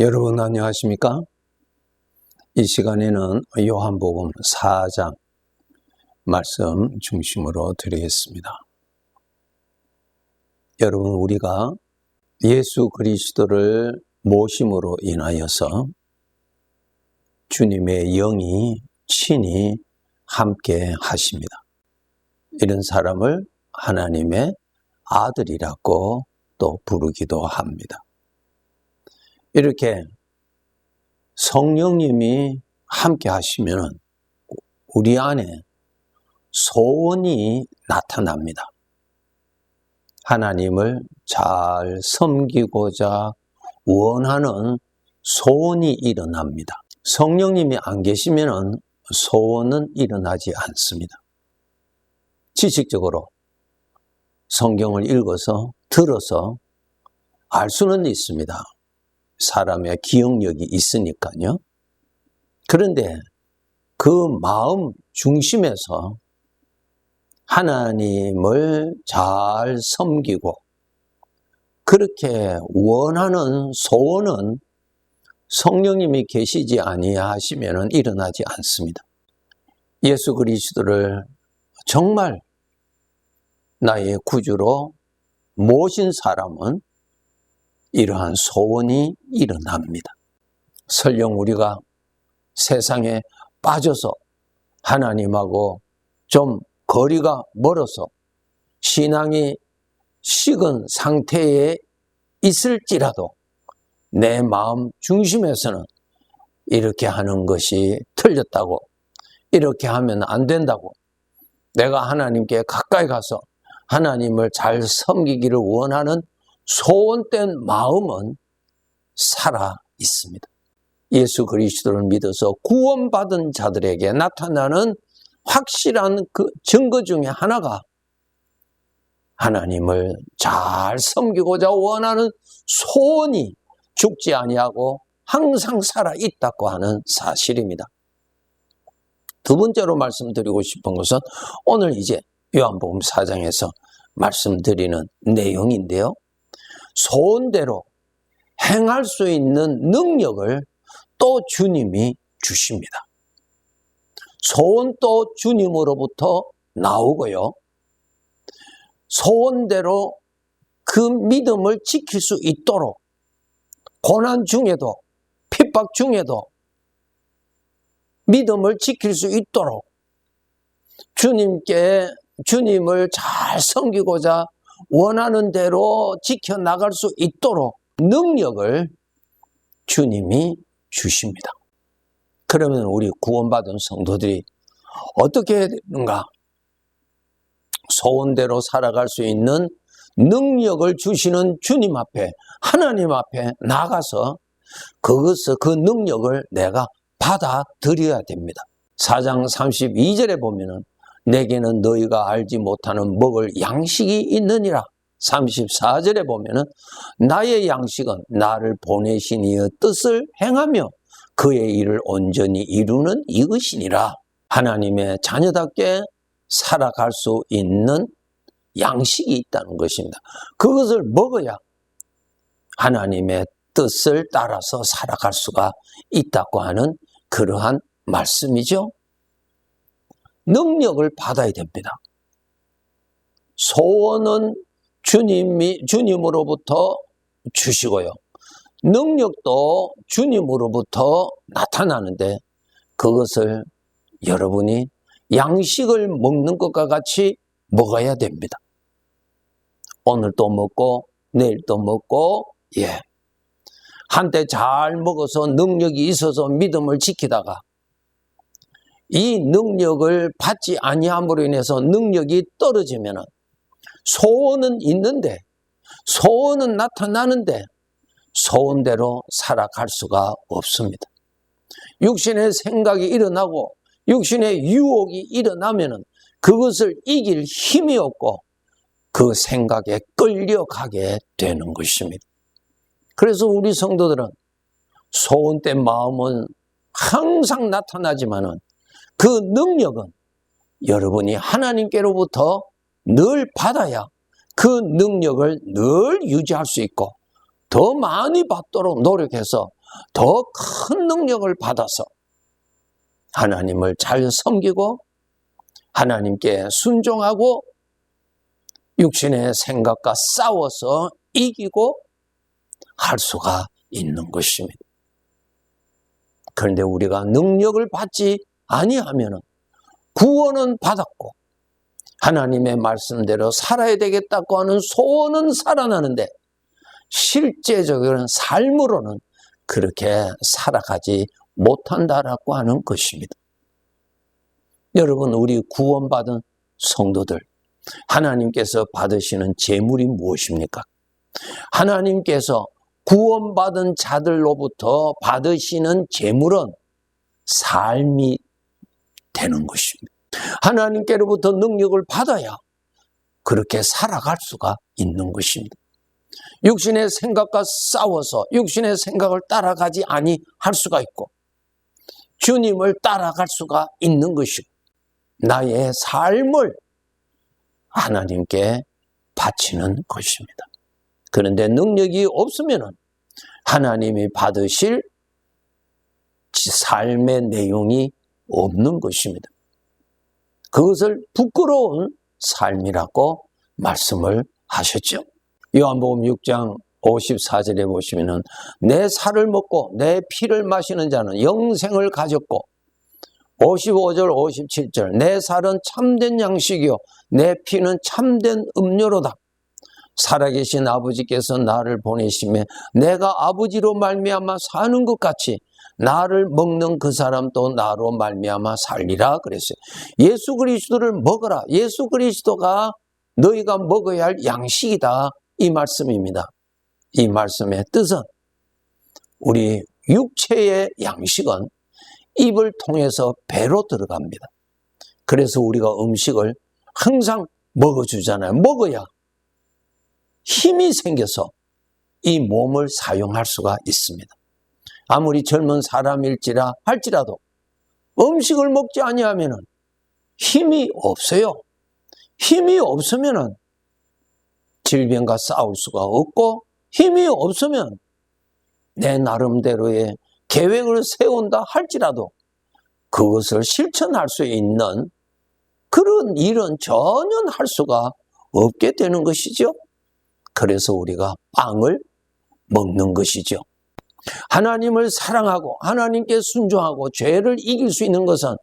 여러분 안녕하십니까? 이 시간에는 요한복음 4장 말씀 중심으로 드리겠습니다. 여러분, 우리가 예수 그리스도를 모심으로 인하여서 주님의 영이 친히 함께 하십니다. 이런 사람을 하나님의 아들이라고 또 부르기도 합니다. 이렇게 성령님이 함께 하시면 우리 안에 소원이 나타납니다. 하나님을 잘 섬기고자 원하는 소원이 일어납니다. 성령님이 안 계시면 소원은 일어나지 않습니다. 지식적으로 성경을 읽어서 들어서 알 수는 있습니다. 사람의 기억력이 있으니까요. 그런데 그 마음 중심에서 하나님을 잘 섬기고 그렇게 원하는 소원은 성령님이 계시지 아니하시면 일어나지 않습니다. 예수 그리스도를 정말 나의 구주로 모신 사람은 이러한 소원이 일어납니다. 설령 우리가 세상에 빠져서 하나님하고 좀 거리가 멀어서 신앙이 식은 상태에 있을지라도 내 마음 중심에서는 이렇게 하는 것이 틀렸다고, 이렇게 하면 안 된다고, 내가 하나님께 가까이 가서 하나님을 잘 섬기기를 원하는 소원된 마음은 살아 있습니다. 예수 그리스도를 믿어서 구원받은 자들에게 나타나는 확실한 그 증거 중에 하나가 하나님을 잘 섬기고자 원하는 소원이 죽지 아니하고 항상 살아 있다고 하는 사실입니다. 두 번째로 말씀드리고 싶은 것은 오늘 이제 요한복음 4장에서 말씀드리는 내용인데요. 소원대로 행할 수 있는 능력을 또 주님이 주십니다. 소원도 주님으로부터 나오고요. 소원대로 그 믿음을 지킬 수 있도록 고난 중에도 핍박 중에도 믿음을 지킬 수 있도록 주님을 잘 섬기고자 원하는 대로 지켜나갈 수 있도록 능력을 주님이 주십니다. 그러면 우리 구원받은 성도들이 어떻게 해야 되는가? 소원대로 살아갈 수 있는 능력을 주시는 주님 앞에, 하나님 앞에 나가서 그 능력을 내가 받아들여야 됩니다. 4장 32절에 보면은 내게는 너희가 알지 못하는 먹을 양식이 있느니라. 34절에 보면은 나의 양식은 나를 보내신 이의 뜻을 행하며 그의 일을 온전히 이루는 이것이니라. 하나님의 자녀답게 살아갈 수 있는 양식이 있다는 것입니다. 그것을 먹어야 하나님의 뜻을 따라서 살아갈 수가 있다고 하는 그러한 말씀이죠. 능력을 받아야 됩니다. 소원은 주님으로부터 주시고요. 능력도 주님으로부터 나타나는데 그것을 여러분이 양식을 먹는 것과 같이 먹어야 됩니다. 오늘도 먹고 내일도 먹고 한때 잘 먹어서 능력이 있어서 믿음을 지키다가 이 능력을 받지 아니함으로 인해서 능력이 떨어지면 소원은 있는데 소원은 나타나는데 소원대로 살아갈 수가 없습니다. 육신의 생각이 일어나고 육신의 유혹이 일어나면 그것을 이길 힘이 없고 그 생각에 끌려가게 되는 것입니다. 그래서 우리 성도들은 소원된 마음은 항상 나타나지만은 그 능력은 여러분이 하나님께로부터 늘 받아야 그 능력을 늘 유지할 수 있고 더 많이 받도록 노력해서 더 큰 능력을 받아서 하나님을 잘 섬기고 하나님께 순종하고 육신의 생각과 싸워서 이기고 할 수가 있는 것입니다. 그런데 우리가 능력을 받지 아니하면 구원은 받았고 하나님의 말씀대로 살아야 되겠다고 하는 소원은 살아나는데 실제적인 삶으로는 그렇게 살아가지 못한다라고 하는 것입니다. 여러분, 우리 구원받은 성도들, 하나님께서 받으시는 제물이 무엇입니까? 하나님께서 구원받은 자들로부터 받으시는 제물은 삶이 되는 것입니다. 하나님께로부터 능력을 받아야 그렇게 살아갈 수가 있는 것입니다. 육신의 생각과 싸워서 육신의 생각을 따라가지 아니할 수가 있고 주님을 따라갈 수가 있는 것이고 나의 삶을 하나님께 바치는 것입니다. 그런데 능력이 없으면 하나님이 받으실 삶의 내용이 없는 것입니다. 그것을 부끄러운 삶이라고 말씀을 하셨죠. 요한복음 6장 54절에 보시면은 내 살을 먹고 내 피를 마시는 자는 영생을 가졌고 55절 57절 내 살은 참된 양식이요 내 피는 참된 음료로다. 살아계신 아버지께서 나를 보내시며 내가 아버지로 말미암아 사는 것 같이 나를 먹는 그 사람도 나로 말미암아 살리라 그랬어요. 예수 그리스도를 먹어라. 예수 그리스도가 너희가 먹어야 할 양식이다. 이 말씀입니다. 이 말씀의 뜻은 우리 육체의 양식은 입을 통해서 배로 들어갑니다. 그래서 우리가 음식을 항상 먹어주잖아요. 먹어야 힘이 생겨서 이 몸을 사용할 수가 있습니다. 아무리 젊은 사람일지라 할지라도 음식을 먹지 아니하면 힘이 없어요. 힘이 없으면 질병과 싸울 수가 없고 힘이 없으면 내 나름대로의 계획을 세운다 할지라도 그것을 실천할 수 있는 그런 일은 전혀 할 수가 없게 되는 것이죠. 그래서 우리가 빵을 먹는 것이죠. 하나님을 사랑하고 하나님께 순종하고 죄를 이길 수 있는 것은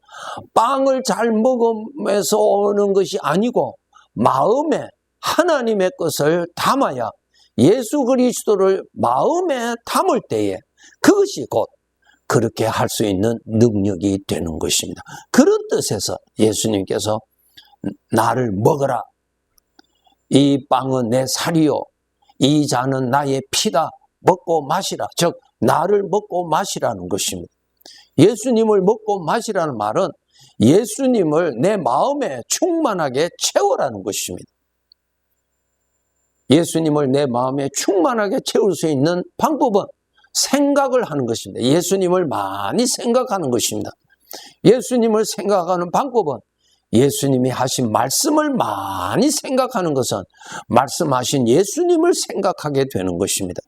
빵을 잘 먹으면서 오는 것이 아니고 마음에 하나님의 것을 담아야 예수 그리스도를 마음에 담을 때에 그것이 곧 그렇게 할 수 있는 능력이 되는 것입니다. 그런 뜻에서 예수님께서 나를 먹어라. 이 빵은 내 살이요. 이 잔은 나의 피다. 먹고 마시라. 즉 나를 먹고 마시라는 것입니다. 예수님을 먹고 마시라는 말은 예수님을 내 마음에 충만하게 채우라는 것입니다. 예수님을 내 마음에 충만하게 채울 수 있는 방법은 생각을 하는 것입니다. 예수님을 많이 생각하는 것입니다. 예수님을 생각하는 방법은 예수님이 하신 말씀을 많이 생각하는 것은 말씀하신 예수님을 생각하게 되는 것입니다.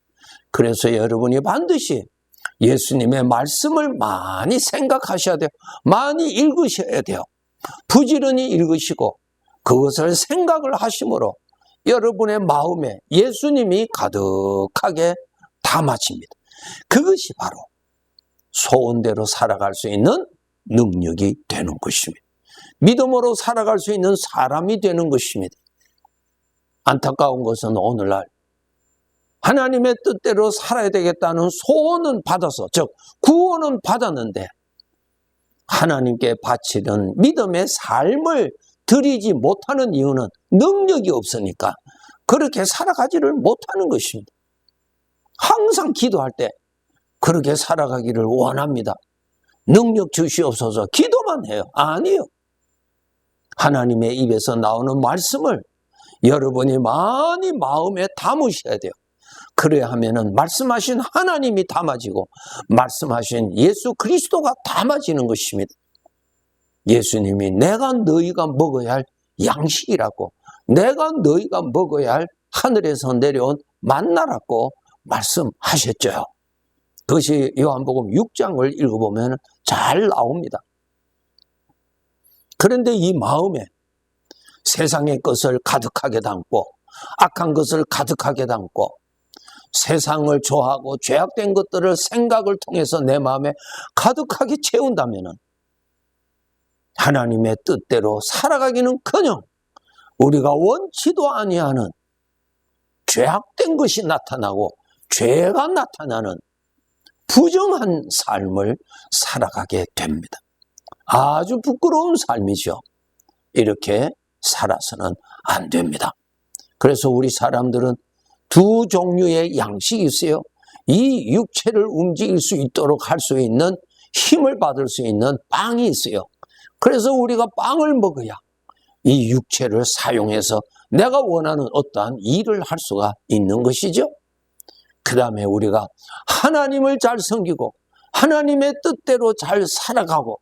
그래서 여러분이 반드시 예수님의 말씀을 많이 생각하셔야 돼요. 많이 읽으셔야 돼요. 부지런히 읽으시고 그것을 생각을 하심으로 여러분의 마음에 예수님이 가득하게 담아집니다. 그것이 바로 소원대로 살아갈 수 있는 능력이 되는 것입니다. 믿음으로 살아갈 수 있는 사람이 되는 것입니다. 안타까운 것은 오늘날 하나님의 뜻대로 살아야 되겠다는 소원은 받아서, 즉 구원은 받았는데 하나님께 바치는 믿음의 삶을 드리지 못하는 이유는 능력이 없으니까 그렇게 살아가지를 못하는 것입니다. 항상 기도할 때 그렇게 살아가기를 원합니다. 능력 주시옵소서 기도만 해요. 아니요. 하나님의 입에서 나오는 말씀을 여러분이 많이 마음에 담으셔야 돼요. 그래야 하면은 말씀하신 하나님이 담아지고 말씀하신 예수 그리스도가 담아지는 것입니다. 예수님이 내가 너희가 먹어야 할 양식이라고, 내가 너희가 먹어야 할 하늘에서 내려온 만나라고 말씀하셨죠. 그것이 요한복음 6장을 읽어보면 잘 나옵니다. 그런데 이 마음에 세상의 것을 가득하게 담고 악한 것을 가득하게 담고 세상을 좋아하고 죄악된 것들을 생각을 통해서 내 마음에 가득하게 채운다면 하나님의 뜻대로 살아가기는커녕 우리가 원치도 아니하는 죄악된 것이 나타나고 죄가 나타나는 부정한 삶을 살아가게 됩니다. 아주 부끄러운 삶이죠. 이렇게 살아서는 안 됩니다. 그래서 우리 사람들은 두 종류의 양식이 있어요. 이 육체를 움직일 수 있도록 할 수 있는 힘을 받을 수 있는 빵이 있어요. 그래서 우리가 빵을 먹어야 이 육체를 사용해서 내가 원하는 어떠한 일을 할 수가 있는 것이죠. 그 다음에 우리가 하나님을 잘 섬기고 하나님의 뜻대로 잘 살아가고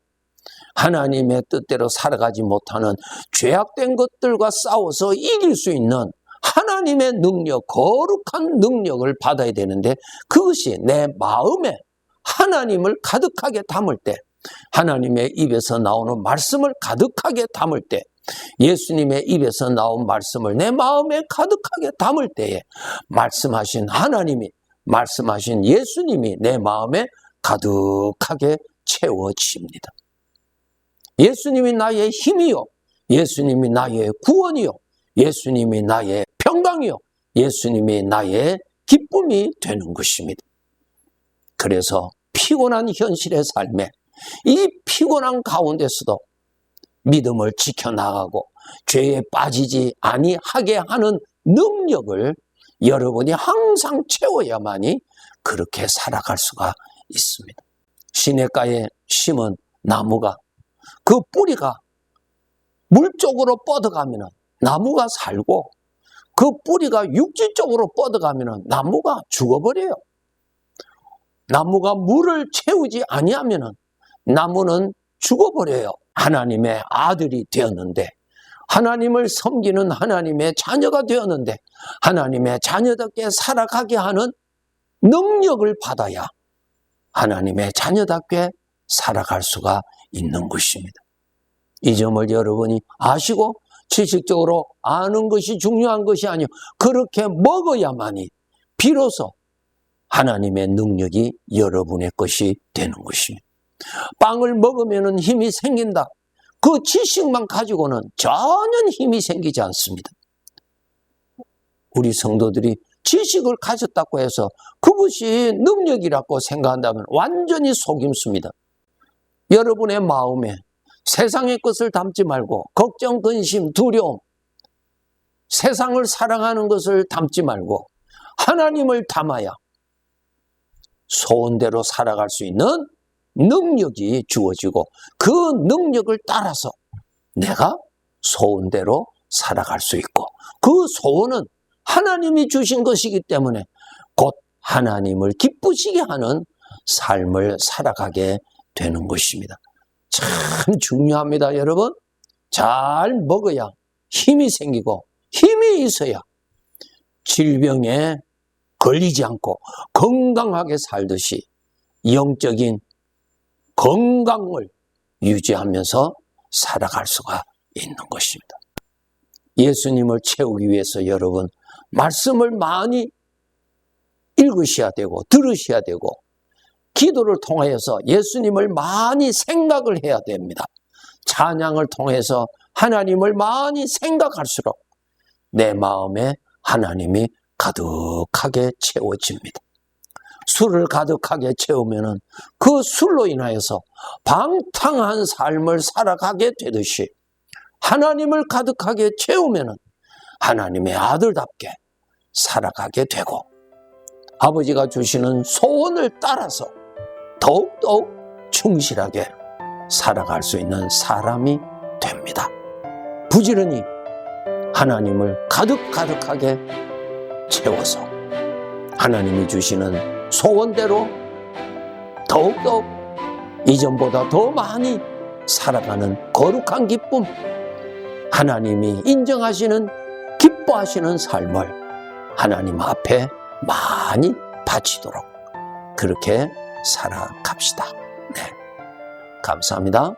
하나님의 뜻대로 살아가지 못하는 죄악된 것들과 싸워서 이길 수 있는 하나님의 능력, 거룩한 능력을 받아야 되는데 그것이 내 마음에 하나님을 가득하게 담을 때, 하나님의 입에서 나오는 말씀을 가득하게 담을 때, 예수님의 입에서 나온 말씀을 내 마음에 가득하게 담을 때에 말씀하신 하나님이, 말씀하신 예수님이 내 마음에 가득하게 채워집니다. 예수님이 나의 힘이요, 예수님이 나의 구원이요, 예수님이 나의 평강이요, 예수님이 나의 기쁨이 되는 것입니다. 그래서 피곤한 현실의 삶에 이 피곤한 가운데서도 믿음을 지켜나가고 죄에 빠지지 아니하게 하는 능력을 여러분이 항상 채워야만이 그렇게 살아갈 수가 있습니다. 시냇가에 심은 나무가 그 뿌리가 물 쪽으로 뻗어가면 나무가 살고 그 뿌리가 육지 쪽으로 뻗어가면 나무가 죽어버려요. 나무가 물을 채우지 아니하면 나무는 죽어버려요. 하나님의 아들이 되었는데, 하나님을 섬기는 하나님의 자녀가 되었는데, 하나님의 자녀답게 살아가게 하는 능력을 받아야 하나님의 자녀답게 살아갈 수가 있는 것입니다. 이 점을 여러분이 아시고 지식적으로 아는 것이 중요한 것이 아니요, 그렇게 먹어야만이 비로소 하나님의 능력이 여러분의 것이 되는 것입니다. 빵을 먹으면 힘이 생긴다. 그 지식만 가지고는 전혀 힘이 생기지 않습니다. 우리 성도들이 지식을 가졌다고 해서 그것이 능력이라고 생각한다면 완전히 속임수입니다. 여러분의 마음에 세상의 것을 담지 말고 걱정, 근심, 두려움, 세상을 사랑하는 것을 담지 말고 하나님을 담아야 소원대로 살아갈 수 있는 능력이 주어지고 그 능력을 따라서 내가 소원대로 살아갈 수 있고 그 소원은 하나님이 주신 것이기 때문에 곧 하나님을 기쁘시게 하는 삶을 살아가게 되는 것입니다. 참 중요합니다, 여러분. 잘 먹어야 힘이 생기고 힘이 있어야 질병에 걸리지 않고 건강하게 살듯이 영적인 건강을 유지하면서 살아갈 수가 있는 것입니다. 예수님을 채우기 위해서 여러분 말씀을 많이 읽으셔야 되고 들으셔야 되고 기도를 통해서 예수님을 많이 생각을 해야 됩니다. 찬양을 통해서 하나님을 많이 생각할수록 내 마음에 하나님이 가득하게 채워집니다. 술을 가득하게 채우면 그 술로 인하여서 방탕한 삶을 살아가게 되듯이 하나님을 가득하게 채우면 하나님의 아들답게 살아가게 되고 아버지가 주시는 소원을 따라서 더욱더욱 충실하게 살아갈 수 있는 사람이 됩니다. 부지런히 하나님을 가득하게 채워서 하나님이 주시는 소원대로 더욱더욱 이전보다 더 많이 살아가는 거룩한 기쁨, 하나님이 인정하시는 기뻐하시는 삶을 하나님 앞에 많이 바치도록 그렇게 살아갑시다. 네. 감사합니다.